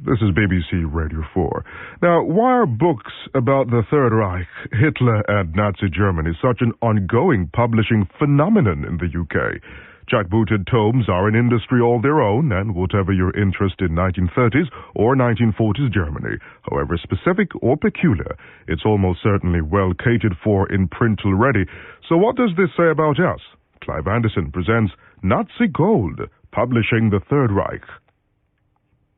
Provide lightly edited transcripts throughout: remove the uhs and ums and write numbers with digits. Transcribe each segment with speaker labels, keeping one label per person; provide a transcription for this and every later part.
Speaker 1: This is BBC Radio 4. Now, why are books about the Third Reich, Hitler, and Nazi Germany such an ongoing publishing phenomenon in the UK? Jackbooted tomes are an industry all their own, and whatever your interest in 1930s or 1940s Germany, however specific or peculiar, it's almost certainly well catered for in print already. So what does this say about us? Clive Anderson presents Nazi Gold, publishing the Third Reich.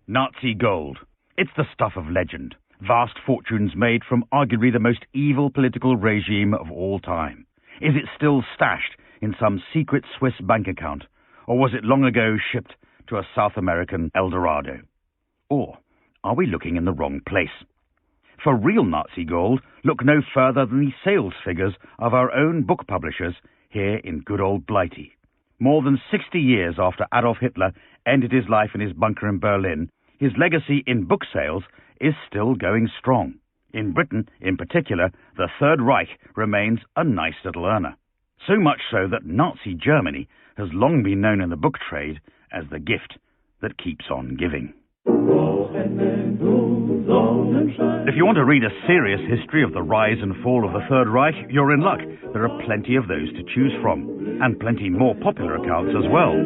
Speaker 2: Nazi gold. It's the stuff of legend. Vast fortunes made from arguably the most evil political regime of all time. Is it still stashed in some secret Swiss bank account, or was it long ago shipped to a South American El Dorado? Or are we looking in the wrong place? For real Nazi gold, look no further than the sales figures of our own book publishers here in good old Blighty. More than 60 years after Adolf Hitler ended his life in his bunker in Berlin, his legacy in book sales is still going strong. In Britain, in particular, the Third Reich remains a nice little earner. So much so that Nazi Germany has long been known in the book trade as the gift that keeps on giving. If you want to read a serious history of the rise and fall of the Third Reich, you're in luck. There are plenty of those to choose from, and plenty more popular accounts as well.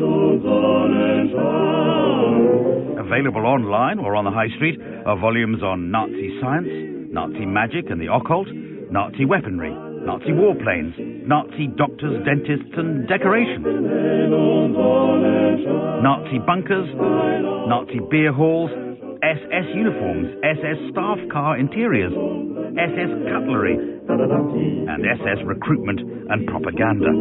Speaker 2: Available online or on the high street are volumes on Nazi science, Nazi magic and the occult, Nazi weaponry, Nazi warplanes, Nazi doctors, dentists and decorations, Nazi bunkers, Nazi beer halls, SS uniforms, SS staff car interiors, SS cutlery, and SS recruitment and propaganda.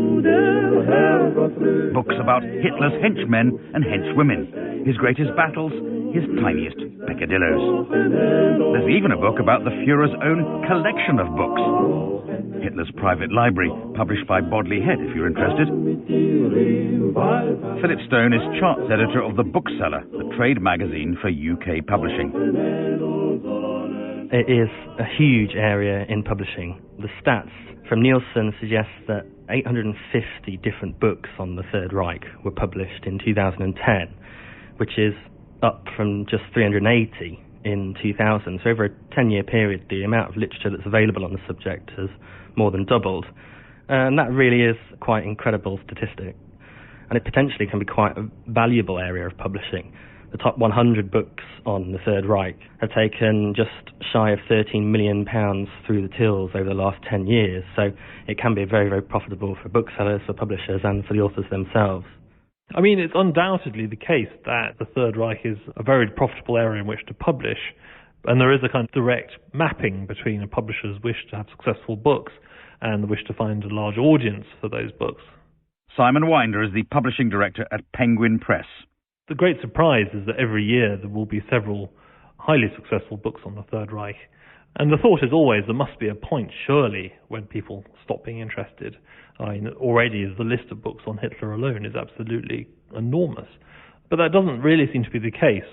Speaker 2: Books about Hitler's henchmen and henchwomen, his greatest battles, his tiniest peccadillos. There's even a book about the Führer's own collection of books. Hitler's Private Library, published by Bodley Head, if you're interested. Philip Stone is charts editor of The Bookseller, the trade magazine for UK publishing.
Speaker 3: It is a huge area in publishing. The stats from Nielsen suggest that 850 different books on the Third Reich were published in 2010, which is up from just 380 in 2000. So over a 10-year period, the amount of literature that's available on the subject has more than doubled. And that really is quite incredible statistic. And it potentially can be quite a valuable area of publishing. The top 100 books on the Third Reich have taken just shy of £13 million through the tills over the last 10 years. So it can be very, very profitable for booksellers, for publishers, and for the authors themselves.
Speaker 4: I mean, it's undoubtedly the case that the Third Reich is a very profitable area in which to publish, and there is a kind of direct mapping between a publisher's wish to have successful books and the wish to find a large audience for those books.
Speaker 2: Simon Winder is the publishing director at Penguin Press.
Speaker 4: The great surprise is that every year there will be several highly successful books on the Third Reich. And the thought is always there must be a point, surely, when people stop being interested. I mean, already the list of books on Hitler alone is absolutely enormous. But that doesn't really seem to be the case.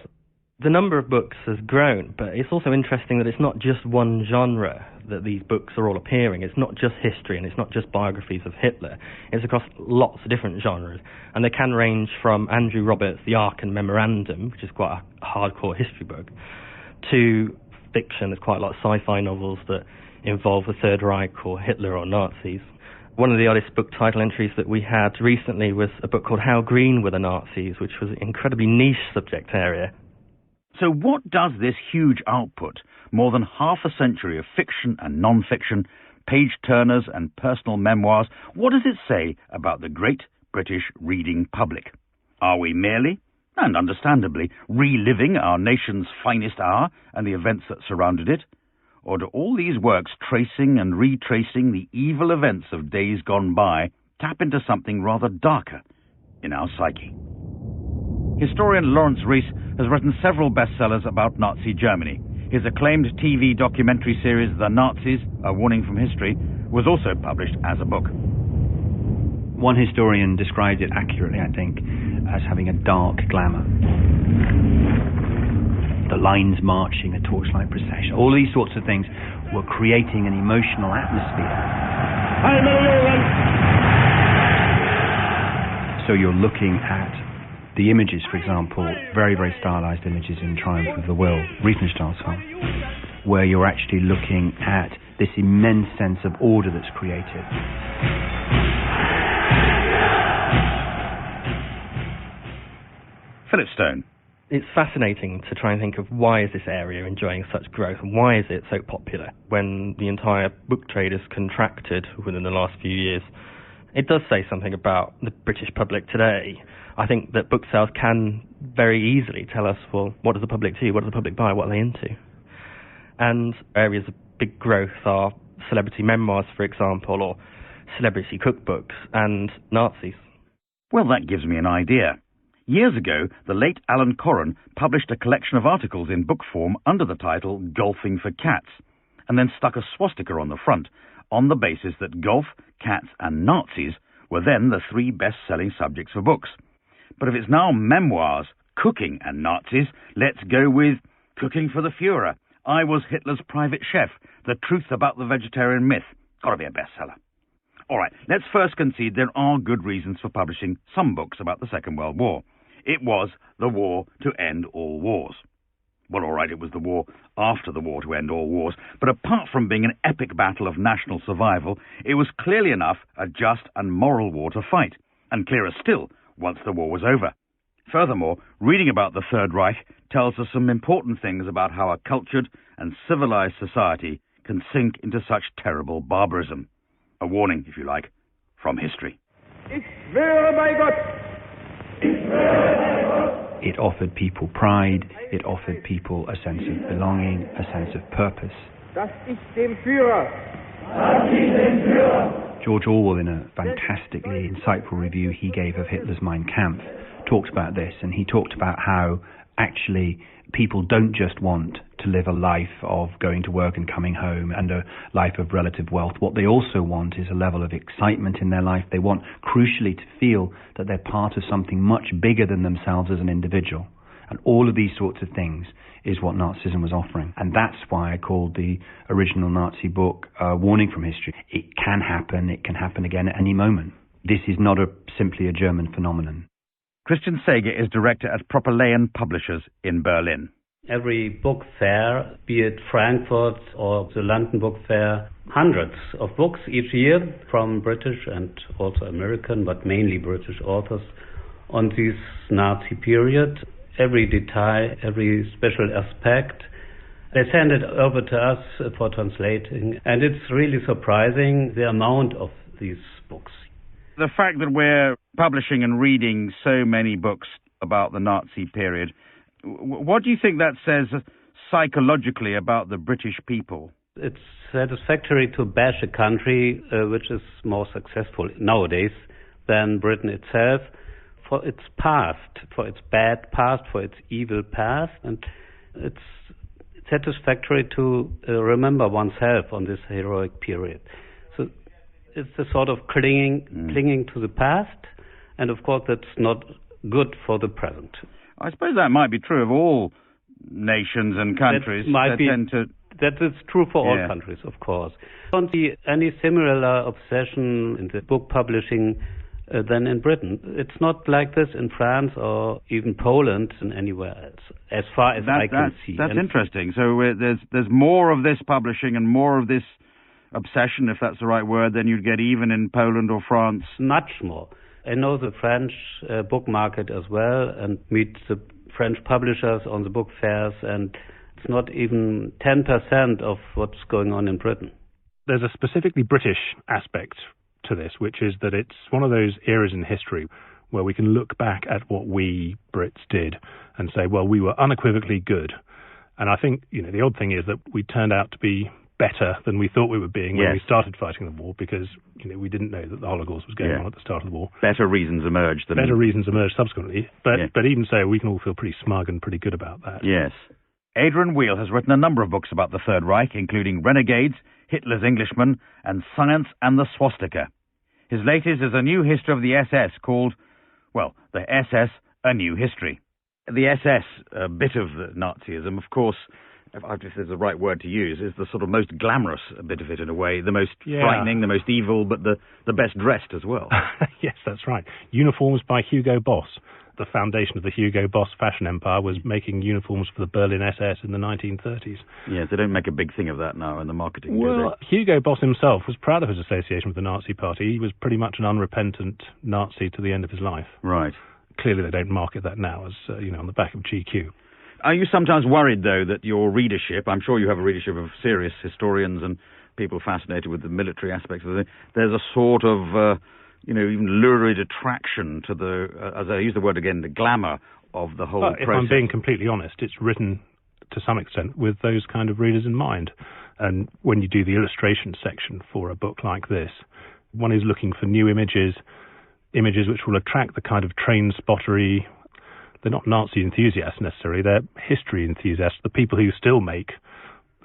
Speaker 3: The number of books has grown, but it's also interesting that it's not just one genre that these books are all appearing. It's not just history and it's not just biographies of Hitler. It's across lots of different genres. And they can range from Andrew Roberts' The Ark and Memorandum, which is quite a hardcore history book, to fiction. There's quite a lot of sci-fi novels that involve the Third Reich or Hitler or Nazis. One of the oddest book title entries that we had recently was a book called How Green Were the Nazis, which was an incredibly niche subject area.
Speaker 2: So what does this huge output, more than half a century of fiction and non-fiction, page-turners and personal memoirs, what does it say about the great British reading public? Are we merely, and understandably, reliving our nation's finest hour and the events that surrounded it? Or do all these works tracing and retracing the evil events of days gone by tap into something rather darker in our psyche? Historian Lawrence Rees has written several bestsellers about Nazi Germany. His acclaimed TV documentary series, The Nazis, A Warning from History, was also published as a book.
Speaker 5: One historian described it accurately, I think, as having a dark glamour. The lines marching, a torchlight procession, all these sorts of things were creating an emotional atmosphere. So you're looking at The images, for example, very, very stylized images in Triumph of the Will, Riefenstahlsong, where you're actually looking at this immense sense of order that's created.
Speaker 2: Philip Stone.
Speaker 3: It's fascinating to try and think of why is this area enjoying such growth and why is it so popular when the entire book trade has contracted within the last few years. It does say something about the British public today. I think that book sales can very easily tell us, well, what does the public do? What does the public buy? What are they into? And areas of big growth are celebrity memoirs, for example, or celebrity cookbooks and Nazis.
Speaker 2: Well, that gives me an idea. Years ago, the late Alan Corran published a collection of articles in book form under the title Golfing for Cats, and then stuck a swastika on the front on the basis that golf, cats and Nazis were then the three best-selling subjects for books. But if it's now memoirs, cooking and Nazis, let's go with Cooking for the Führer, I Was Hitler's Private Chef, The Truth About the Vegetarian Myth. Got to be a bestseller. All right, let's first concede there are good reasons for publishing some books about the Second World War. It was the war to end all wars. Well, all right, it was the war after the war to end all wars, but apart from being an epic battle of national survival, it was clearly enough a just and moral war to fight, and clearer still once the war was over. Furthermore, reading about the Third Reich tells us some important things about how a cultured and civilized society can sink into such terrible barbarism. A warning, if you like, from history.
Speaker 6: Ich schwöre bei Gott.
Speaker 5: It offered people pride, it offered people a sense of belonging, a sense of purpose.
Speaker 6: Dass ich dem Führer.
Speaker 5: George Orwell, in a fantastically insightful review he gave of Hitler's Mein Kampf, talked about this, and he talked about how actually people don't just want to live a life of going to work and coming home and a life of relative wealth. What they also want is a level of excitement in their life. They want, crucially, to feel that they're part of something much bigger than themselves as an individual. And all of these sorts of things is what Nazism was offering. And that's why I called the original Nazi book Warning from History. It can happen again at any moment. This is not simply a German phenomenon.
Speaker 2: Christian Sager is director at Propylaeon Publishers in Berlin.
Speaker 7: Every book fair, be it Frankfurt or the London Book Fair, hundreds of books each year from British and also American, but mainly British authors on this Nazi period. Every detail, every special aspect, they send it over to us for translating, and it's really surprising the amount of these books.
Speaker 2: The fact that we're publishing and reading so many books about the Nazi period, what do you think that says psychologically about the British people?
Speaker 7: It's satisfactory to bash a country which is more successful nowadays than Britain itself for its past, for its bad past, for its evil past, and it's satisfactory to remember oneself on this heroic period. So it's a sort of clinging to the past, and of course that's not good for the present.
Speaker 2: I suppose that might be true of all nations and countries.
Speaker 7: That is true for all countries, of course. I don't see any similar obsession in the book publishing than in Britain. It's not like this in France or even Poland and anywhere else, as far as I can see.
Speaker 2: That's interesting. So there's more of this publishing and more of this obsession, if that's the right word, than you'd get even in Poland or France.
Speaker 7: Much more. I know the French book market as well and meet the French publishers on the book fairs, and it's not even 10% of what's going on in Britain.
Speaker 8: There's a specifically British aspect to this, which is that it's one of those eras in history where we can look back at what we Brits did and say, well, we were unequivocally good. And I think, the odd thing is that we turned out to be better than we thought we were being when we started fighting the war, because we didn't know that the Holocaust was going on at the start of the war.
Speaker 2: Better reasons emerged
Speaker 8: subsequently, but even so, we can all feel pretty smug and pretty good about that.
Speaker 2: Yes. Adrian Wheel has written a number of books about the Third Reich, including Renegades, Hitler's Englishmen, and Science and the Swastika. His latest is a new history of the SS called, the SS, A New History. The SS, a bit of the Nazism, of course, if there's the right word to use, is the sort of most glamorous bit of it in a way, the most frightening, the most evil, but the best dressed as well.
Speaker 8: Yes, that's right. Uniforms by Hugo Boss. the foundation of the Hugo Boss fashion empire was making uniforms for the Berlin SS in the 1930s.
Speaker 2: Yes, they don't make a big thing of that now in the marketing.
Speaker 8: Well, Hugo Boss himself was proud of his association with the Nazi Party. He was pretty much an unrepentant Nazi to the end of his life.
Speaker 2: Right.
Speaker 8: Clearly they don't market that now as, on the back of GQ.
Speaker 2: Are you sometimes worried, though, that your readership, I'm sure you have a readership of serious historians and people fascinated with the military aspects of it, there's a sort of, even lurid attraction to the, as I use the word again, the glamour of the whole process?
Speaker 8: If I'm being completely honest, it's written to some extent with those kind of readers in mind. And when you do the illustration section for a book like this, one is looking for new images which will attract the kind of train spottery. They're not Nazi enthusiasts necessarily, they're history enthusiasts, the people who still make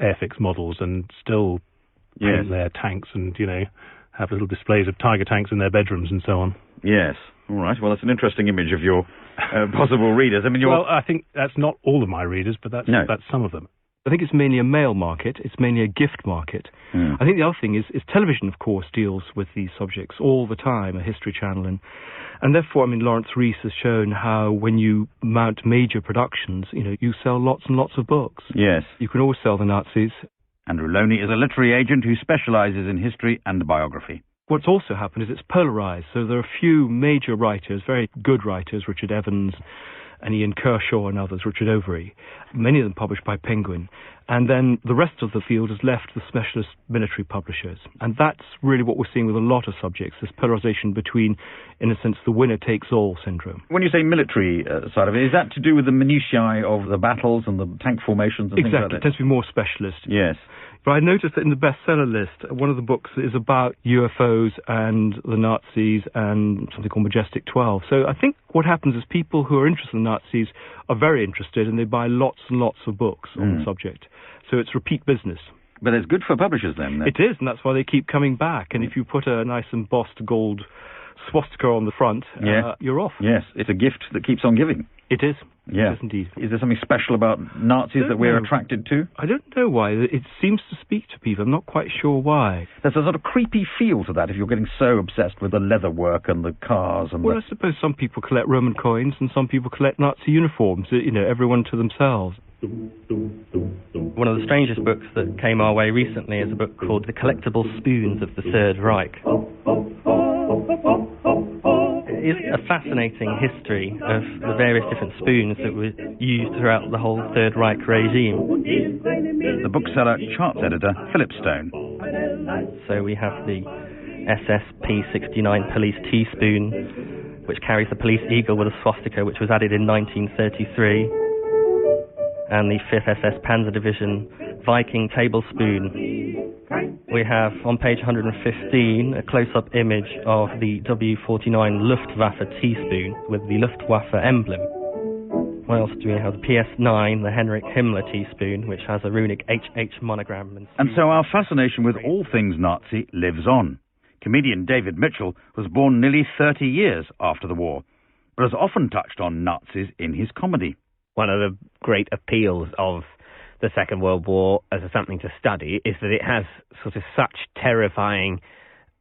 Speaker 8: Airfix models and still paint their tanks and, have little displays of Tiger tanks in their bedrooms and so on.
Speaker 2: Yes. All right. Well, that's an interesting image of your possible readers.
Speaker 8: Well, I think that's not all of my readers, but that's some of them.
Speaker 9: I think it's mainly a male market. It's mainly a gift market.
Speaker 2: Mm.
Speaker 9: I think the other thing is television, of course, deals with these subjects all the time, a History Channel. And therefore, Lawrence Rees has shown how when you mount major productions, you sell lots and lots of books.
Speaker 2: Yes.
Speaker 9: You can always sell the Nazis.
Speaker 2: Andrew Loney is a literary agent who specialises in history and biography.
Speaker 9: What's also happened is it's polarised. So there are a few major writers, very good writers, Richard Evans and Ian Kershaw and others, Richard Overy, many of them published by Penguin. And then the rest of the field is left to the specialist military publishers. And that's really what we're seeing with a lot of subjects, this polarisation between, in a sense, the winner-takes-all syndrome.
Speaker 2: When you say military side of it, is that to do with the minutiae of the battles and the tank formations and things like that?
Speaker 9: Exactly, it tends to be more specialist.
Speaker 2: Yes.
Speaker 9: But I noticed that in the bestseller list, one of the books is about UFOs and the Nazis and something called Majestic 12. So I think what happens is people who are interested in the Nazis are very interested and they buy lots and lots of books on the subject. So it's repeat business.
Speaker 2: But it's good for publishers then.
Speaker 9: It is, and that's why they keep coming back. And if you put a nice embossed gold swastika on the front, you're off.
Speaker 2: Yes, it's a gift that keeps on giving.
Speaker 9: It is.
Speaker 2: Yeah.
Speaker 9: It is indeed.
Speaker 2: Is there something special about Nazis that we're attracted to?
Speaker 9: I don't know why. It seems to speak to people. I'm not quite sure why.
Speaker 2: There's a sort of creepy feel to that if you're getting so obsessed with the leather work and the cars. And
Speaker 9: I suppose some people collect Roman coins and some people collect Nazi uniforms. Everyone to themselves.
Speaker 3: One of the strangest books that came our way recently is a book called The Collectible Spoons of the Third Reich. It is a fascinating history of the various different spoons that were used throughout the whole Third Reich regime.
Speaker 2: The bookseller charts editor Philip Stone.
Speaker 3: So we have the SS P69 police teaspoon, which carries the police eagle with a swastika, which was added in 1933. And the 5th SS Panzer Division Viking tablespoon. We have, on page 115, a close-up image of the W49 Luftwaffe teaspoon with the Luftwaffe emblem. What else do we have? The PS9, the Heinrich Himmler teaspoon, which has a runic HH monogram.
Speaker 2: And so our fascination with all things Nazi lives on. Comedian David Mitchell was born nearly 30 years after the war, but has often touched on Nazis in his comedy.
Speaker 10: One of the great appeals of the Second World War as something to study is that it has sort of such terrifying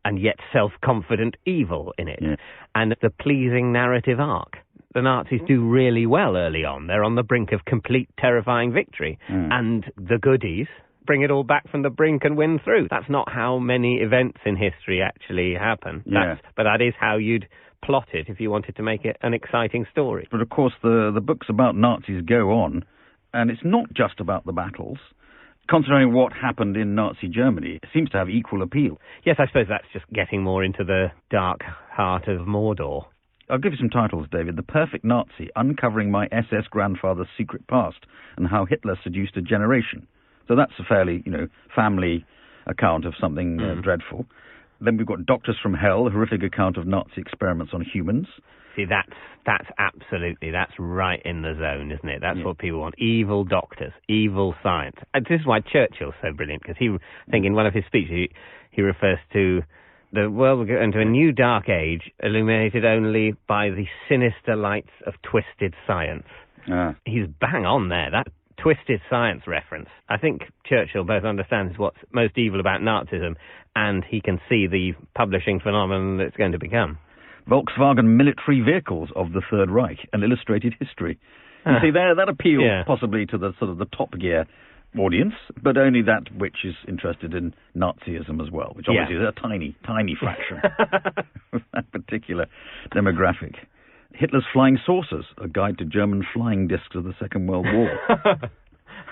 Speaker 10: and yet self-confident evil in it, and the pleasing narrative arc. The Nazis do really well early on. They're on the brink of complete terrifying victory, and the goodies bring it all back from the brink and win through. That's not how many events in history actually happen, but that is how you'd plot it if you wanted to make it an exciting story.
Speaker 2: But of course the books about Nazis go on, and it's not just about the battles. Considering what happened in Nazi Germany, it seems to have equal appeal.
Speaker 10: Yes, I suppose that's just getting more into the dark heart of Mordor.
Speaker 2: I'll give you some titles, David. The Perfect Nazi, Uncovering My SS Grandfather's Secret Past, and How Hitler Seduced a Generation. So that's a fairly, family account of something dreadful. Then we've got Doctors from Hell, a horrific account of Nazi experiments on humans.
Speaker 10: See, that's absolutely, that's right in the zone, isn't it? That's what people want. Evil doctors, evil science. And this is why Churchill's so brilliant, because I think in one of his speeches, he refers to the world will go into a new dark age, illuminated only by the sinister lights of twisted science. He's bang on there, that twisted science reference. I think Churchill both understands what's most evil about Nazism, and he can see the publishing phenomenon that's going to become.
Speaker 2: Volkswagen military vehicles of the Third Reich, an illustrated history. You see, that appeals possibly to the sort of the Top Gear audience, but only that which is interested in Nazism as well, which obviously is a tiny, tiny fraction of that particular demographic. Hitler's Flying Saucers, a guide to German flying discs of the Second World War.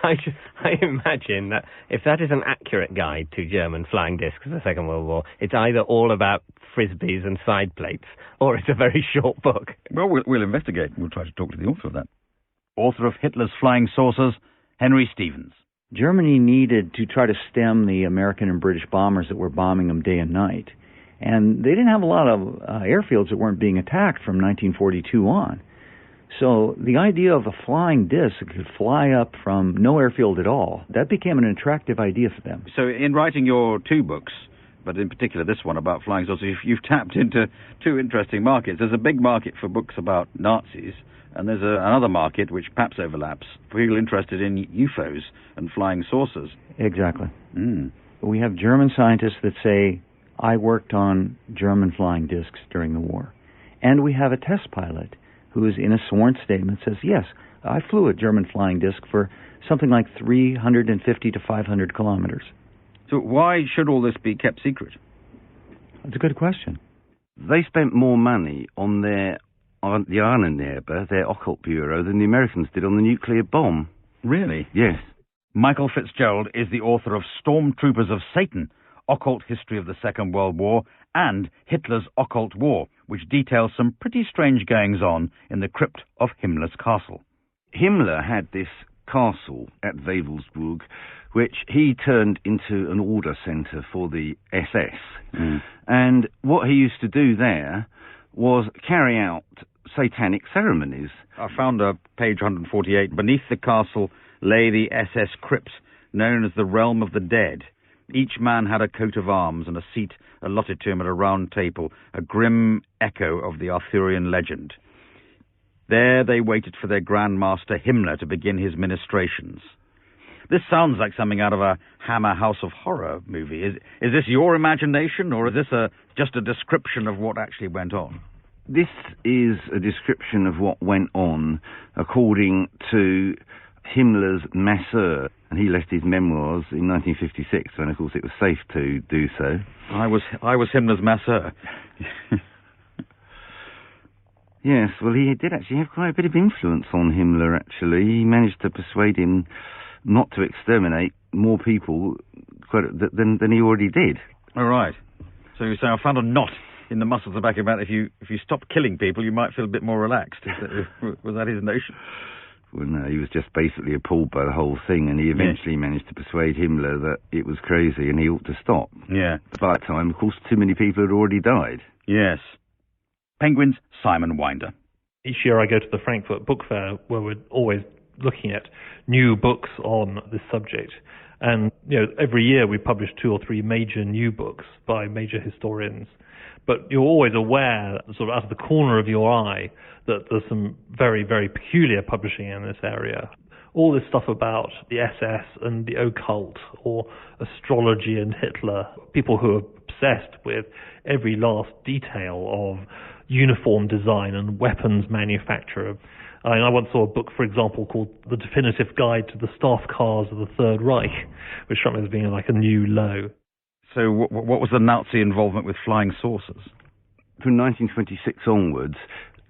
Speaker 10: I imagine that if that is an accurate guide to German flying discs of the Second World War, it's either all about frisbees and side plates, or it's a very short book.
Speaker 2: Well, we'll investigate. We'll try to talk to the author of that. Author of Hitler's Flying Saucers, Henry Stevens.
Speaker 11: Germany needed to try to stem the American and British bombers that were bombing them day and night. And they didn't have a lot of airfields that weren't being attacked from 1942 on. So the idea of a flying disc that could fly up from no airfield at all, that became an attractive idea for them.
Speaker 2: So in writing your two books, but in particular this one about flying saucers, you've tapped into two interesting markets. There's a big market for books about Nazis, and there's another market which perhaps overlaps for people interested in UFOs and flying saucers.
Speaker 11: Exactly. We have German scientists that say, I worked on German flying discs during the war. And we have a test pilot who is in a sworn statement says, yes, I flew a German flying disc for something like 350 to 500 kilometers.
Speaker 2: So why should all this be kept secret?
Speaker 11: That's a good question.
Speaker 12: They spent more money on the Ahnenerbe, their occult bureau, than the Americans did on the nuclear bomb.
Speaker 2: Really?
Speaker 12: Yes.
Speaker 2: Michael Fitzgerald is the author of Stormtroopers of Satan, Occult History of the Second World War, and Hitler's Occult War, which details some pretty strange goings-on in the crypt of Himmler's castle.
Speaker 12: Himmler had this castle at Wewelsburg, which he turned into an order centre for the SS. And what he used to do there was carry out satanic ceremonies.
Speaker 2: I found page 148. Beneath the castle lay the SS crypt, known as the Realm of the Dead. Each man had a coat of arms and a seat allotted to him at a round table, a grim echo of the Arthurian legend. There they waited for their Grand Master Himmler to begin his ministrations. This sounds like something out of a Hammer House of Horror movie. Is this your imagination, or is this just a description of what actually went on?
Speaker 12: This is a description of what went on according to Himmler's masseur, and he left his memoirs in 1956, when of course it was safe to do so.
Speaker 2: I was Himmler's masseur.
Speaker 12: Yes, well, he did actually have quite a bit of influence on Himmler, actually. He managed to persuade him not to exterminate more people than he already did.
Speaker 2: All right. So you say, I found a knot in the muscles of the back of your back. If you stop killing people, you might feel a bit more relaxed. Was that his notion?
Speaker 12: Well, no, he was just basically appalled by the whole thing, and he eventually managed to persuade Himmler that it was crazy and he ought to stop.
Speaker 2: Yeah.
Speaker 12: By that time, of course, too many people had already died.
Speaker 2: Yes. Penguin's Simon Winder.
Speaker 4: Each year I go to the Frankfurt Book Fair, where we're always looking at new books on this subject. And, every year we publish 2 or 3 major new books by major historians. But you're always aware, sort of out of the corner of your eye, that there's some very, very peculiar publishing in this area. All this stuff about the SS and the occult, or astrology and Hitler, people who are obsessed with every last detail of uniform design and weapons manufacture. I once saw a book, for example, called The Definitive Guide to the Staff Cars of the Third Reich, which struck me as being like a new low.
Speaker 2: So what was the Nazi involvement with flying saucers?
Speaker 12: From 1926 onwards,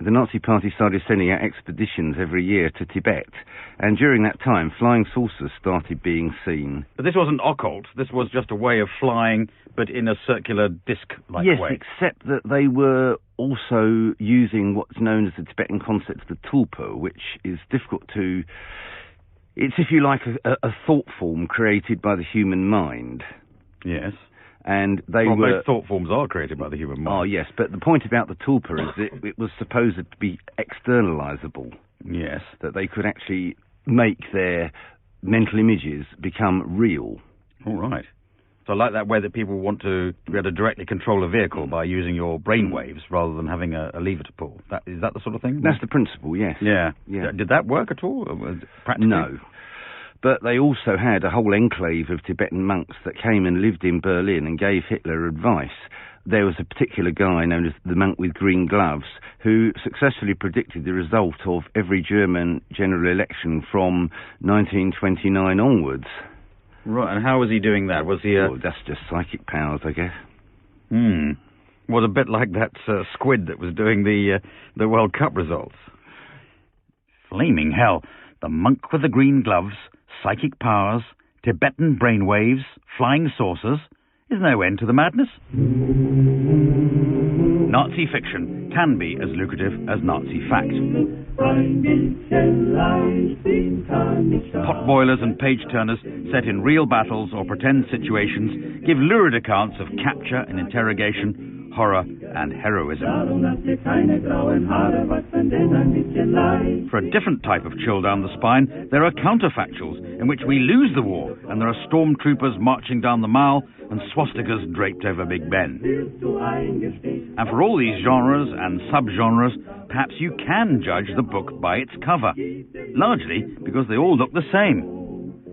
Speaker 12: the Nazi Party started sending out expeditions every year to Tibet, and during that time, flying saucers started being seen.
Speaker 2: But this wasn't occult, this was just a way of flying, but in a circular disc-like way.
Speaker 12: Yes, except that they were also using what's known as the Tibetan concept of the tulpa, which is difficult to... It's, if you like, a thought form created by the human mind.
Speaker 2: Yes.
Speaker 12: And they
Speaker 2: were...
Speaker 12: most
Speaker 2: thought forms are created by the human mind.
Speaker 12: Oh, yes, but the point about the tulpa is that it was supposed to be externalizable.
Speaker 2: Yes.
Speaker 12: That they could actually make their mental images become real.
Speaker 2: All right. So I like that way that people want to be able to directly control a vehicle by using your brain waves rather than having a lever to pull. Is that the sort of thing?
Speaker 12: That's the principle, yes.
Speaker 2: Yeah.
Speaker 12: Yeah.
Speaker 2: Did that work at all? Practically?
Speaker 12: No. But they also had a whole enclave of Tibetan monks that came and lived in Berlin and gave Hitler advice. There was a particular guy known as the monk with green gloves who successfully predicted the result of every German general election from 1929 onwards.
Speaker 2: Right, and how was he doing that? Was he
Speaker 12: Well, that's just psychic powers, I guess.
Speaker 2: Was a bit like that squid that was doing the World Cup results. Flaming hell. The monk with the green gloves, psychic powers, Tibetan brainwaves, flying saucers. Is no end to the madness. Nazi fiction can be as lucrative as Nazi fact. Potboilers and page-turners set in real battles or pretend situations give lurid accounts of capture and interrogation, horror and heroism. For a different type of chill down the spine, there are counterfactuals in which we lose the war and there are stormtroopers marching down the Mall and swastikas draped over Big Ben. And for all these genres and subgenres, perhaps you can judge the book by its cover, largely because they all look the same.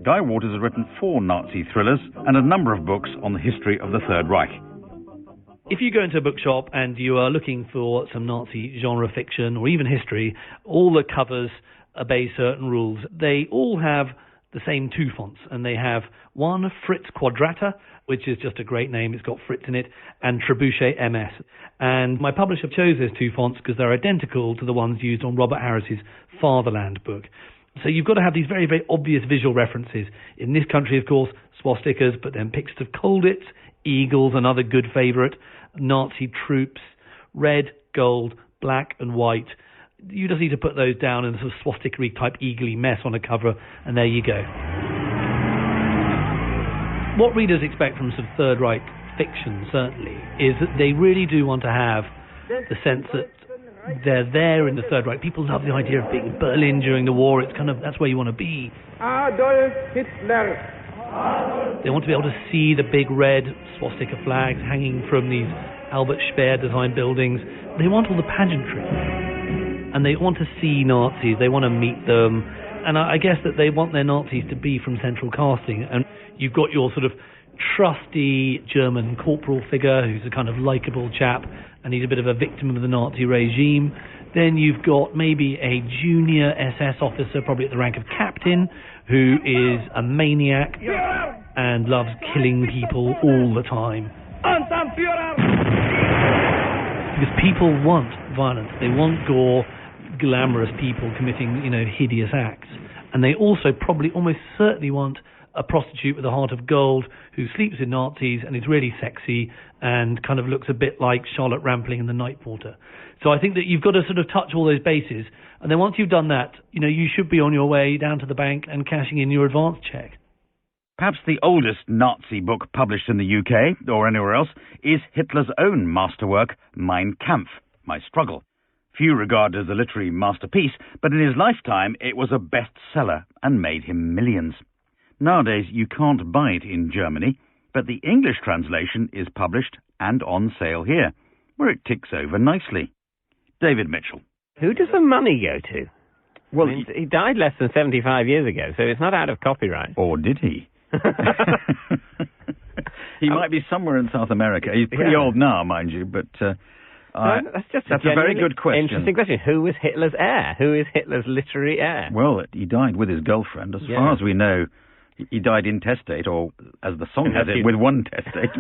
Speaker 2: Guy Waters has written 4 Nazi thrillers and a number of books on the history of the Third Reich.
Speaker 13: If you go into a bookshop and you are looking for some Nazi genre fiction or even history, all the covers obey certain rules. They all have the same 2 fonts, and they have one Fritz Quadrata, which is just a great name, it's got Fritz in it, and Trebuchet MS. And my publisher chose those 2 fonts because they're identical to the ones used on Robert Harris's Fatherland book. So you've got to have these very, very obvious visual references. In this country, of course, swastikas, but then pictures of Colditz, eagles, another good favourite, Nazi troops, red, gold, black and white. You just need to put those down in a sort of swastika-y type eagly mess on a cover, and there you go. What readers expect from some Third Reich fiction, certainly, is that they really do want to have the sense that they're there in the Third Reich. People love the idea of being in Berlin during the war. It's kind of, that's where you want to be.
Speaker 6: Adolf Hitler.
Speaker 13: They want to be able to see the big red swastika flags hanging from these Albert Speer designed buildings. They want all the pageantry. And they want to see Nazis. They want to meet them. And I guess that they want their Nazis to be from central casting. And you've got your sort of trusty German corporal figure who's a kind of likeable chap, and he's a bit of a victim of the Nazi regime. Then you've got maybe a junior SS officer, probably at the rank of captain, who is a maniac and loves killing people all the time. Because people want violence. They want gore, glamorous people committing, hideous acts. And they also probably almost certainly want a prostitute with a heart of gold who sleeps with Nazis and is really sexy and kind of looks a bit like Charlotte Rampling in The Night Porter. So I think that you've got to sort of touch all those bases. And then once you've done that, you should be on your way down to the bank and cashing in your advance check.
Speaker 2: Perhaps the oldest Nazi book published in the UK, or anywhere else, is Hitler's own masterwork, Mein Kampf, My Struggle. Few regard it as a literary masterpiece, but in his lifetime it was a bestseller and made him millions. Nowadays you can't buy it in Germany, but the English translation is published and on sale here, where it ticks over nicely. David Mitchell.
Speaker 10: Who does the money go to?
Speaker 2: Well,
Speaker 10: he died less than 75 years ago, so it's not out of copyright.
Speaker 2: Or did he? He might be somewhere in South America. He's pretty old now, mind you, but that's a very good question.
Speaker 10: Interesting question. Who was Hitler's heir? Who is Hitler's literary heir?
Speaker 2: Well, he died with his girlfriend. As far as we know, he died intestate, or as the song has it, with one testate.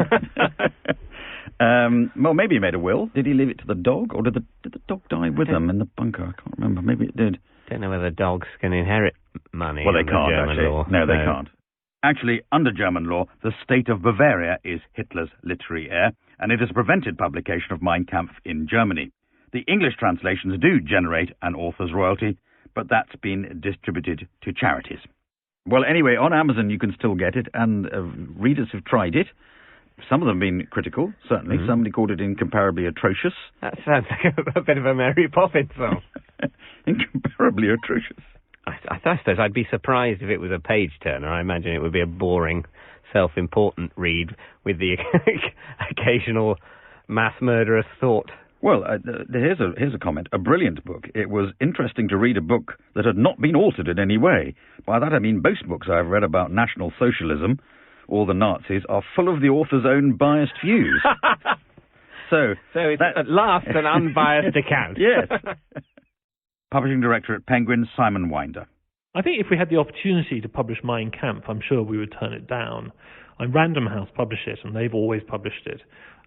Speaker 2: Well, maybe he made a will. Did he leave it to the dog, or did the dog die with him in the bunker? I can't remember. Maybe it did.
Speaker 10: Don't know whether dogs can inherit money.
Speaker 2: Well, they can't,
Speaker 10: German
Speaker 2: actually.
Speaker 10: law.
Speaker 2: No, they can't. Actually, under German law, the state of Bavaria is Hitler's literary heir, and it has prevented publication of Mein Kampf in Germany. The English translations do generate an author's royalty, but that's been distributed to charities. Well, anyway, on Amazon you can still get it, and readers have tried it. Some of them have been critical, certainly. Mm-hmm. Somebody called it incomparably atrocious.
Speaker 10: That sounds like a bit of a Mary Poppins song.
Speaker 2: Incomparably atrocious.
Speaker 10: I suppose I'd be surprised if it was a page-turner. I imagine it would be a boring, self-important read with the occasional mass murderous thought
Speaker 2: Well, here's a comment. A brilliant book. It was interesting to read a book that had not been altered in any way. By that I mean most books I've read about National Socialism or the Nazis are full of the author's own biased views. So
Speaker 10: it's at last an unbiased account.
Speaker 2: Yes. Publishing Director at Penguin, Simon Winder.
Speaker 4: I think if we had the opportunity to publish Mein Kampf, I'm sure we would turn it down. Random House publish it, and they've always published it.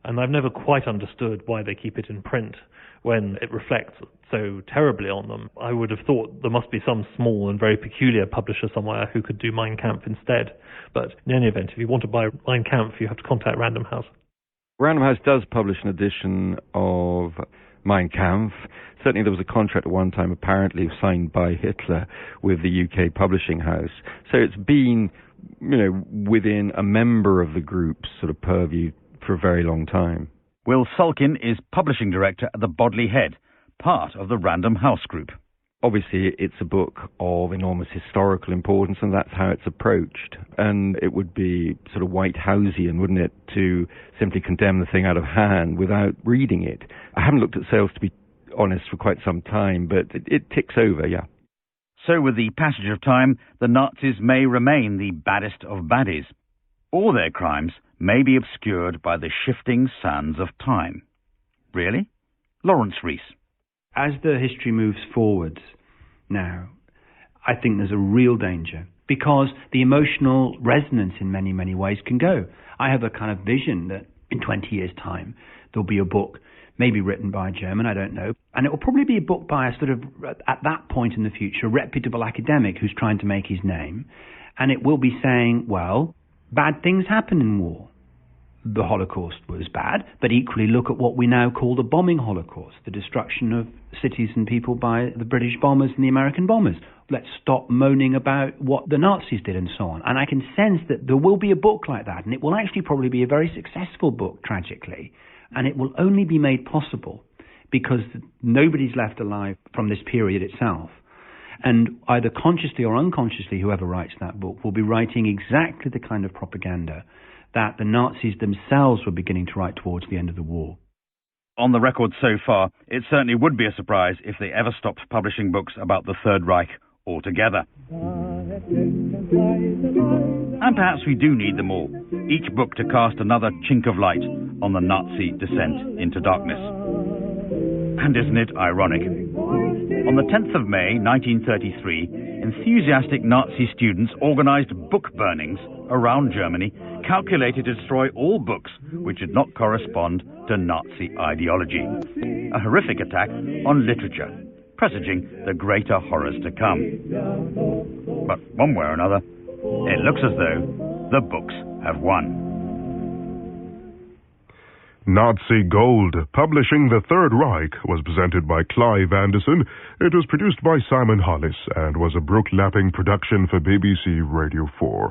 Speaker 4: And I've never quite understood why they keep it in print when it reflects so terribly on them. I would have thought there must be some small and very peculiar publisher somewhere who could do Mein Kampf instead. But in any event, if you want to buy Mein Kampf, you have to contact Random House.
Speaker 14: Random House does publish an edition of Mein Kampf. Certainly there was a contract at one time apparently signed by Hitler with the UK publishing house. So it's been, within a member of the group's sort of purview for a very long time.
Speaker 2: Will Sulkin is Publishing Director at the Bodley Head, part of the Random House Group.
Speaker 14: Obviously, it's a book of enormous historical importance, and that's how it's approached. And it would be sort of Whitehouseian, wouldn't it, to simply condemn the thing out of hand without reading it. I haven't looked at sales, to be honest, for quite some time, but it ticks over, yeah.
Speaker 2: So with the passage of time, the Nazis may remain the baddest of baddies. All their crimes may be obscured by the shifting sands of time. Really? Lawrence Rees.
Speaker 5: As the history moves forwards now, I think there's a real danger because the emotional resonance in many, many ways can go. I have a kind of vision that in 20 years' time there'll be a book maybe written by a German, I don't know, and it will probably be a book by a sort of, at that point in the future, reputable academic who's trying to make his name, and it will be saying, well, bad things happen in war. The Holocaust was bad, but equally look at what we now call the bombing Holocaust, the destruction of cities and people by the British bombers and the American bombers. Let's stop moaning about what the Nazis did and so on. And I can sense that there will be a book like that, and it will actually probably be a very successful book, tragically, and it will only be made possible because nobody's left alive from this period itself. And either consciously or unconsciously, whoever writes that book will be writing exactly the kind of propaganda that the Nazis themselves were beginning to write towards the end of the war.
Speaker 2: On the record so far, it certainly would be a surprise if they ever stopped publishing books about the Third Reich altogether. And perhaps we do need them all, each book to cast another chink of light on the Nazi descent into darkness. And isn't it ironic? On the 10th of May, 1933, enthusiastic Nazi students organized book burnings around Germany calculated to destroy all books which did not correspond to Nazi ideology. A horrific attack on literature, presaging the greater horrors to come. But one way or another, it looks as though the books have won.
Speaker 1: Nazi Gold, Publishing the Third Reich, was presented by Clive Anderson. It was produced by Simon Hollis and was a Brooke Lapping production for BBC Radio 4.